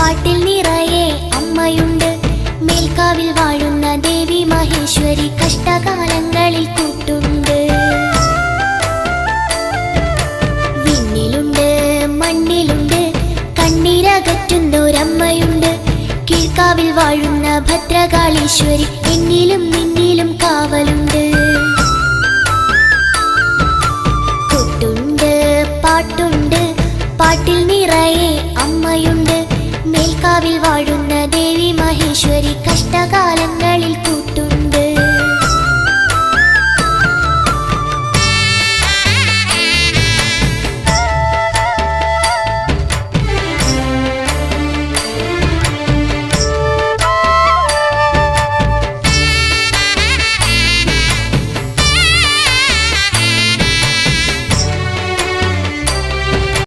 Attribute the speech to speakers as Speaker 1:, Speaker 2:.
Speaker 1: പാട്ടിൽ നിറയെ അമ്മയുണ്ട്. മേൽക്കാവിൽ വാഴുന്ന ദേവി മഹേശ്വരി കഷ്ടകാലങ്ങളിൽ കൂട്ടുണ്ട്. വിണ്ണിലുണ്ട് മണ്ണിലുണ്ട് കണ്ണീരകറ്റുന്നൊരമ്മയുണ്ട്. കീഴ്ക്കാവിൽ വാഴുന്ന ഭദ്രകാളീശ്വരി എന്നിലും നിന്നിലും കാവലുണ്ട്. കൊട്ടുണ്ട് പാട്ടുണ്ട് പാട്ടിൽ നിറയെ അമ്മയുണ്ട്. മേൽക്കാവിൽ വാഴുന്ന ദേവി മഹേശ്വരി കഷ്ടകാലങ്ങളിൽ കൂട്ടുണ്ട്.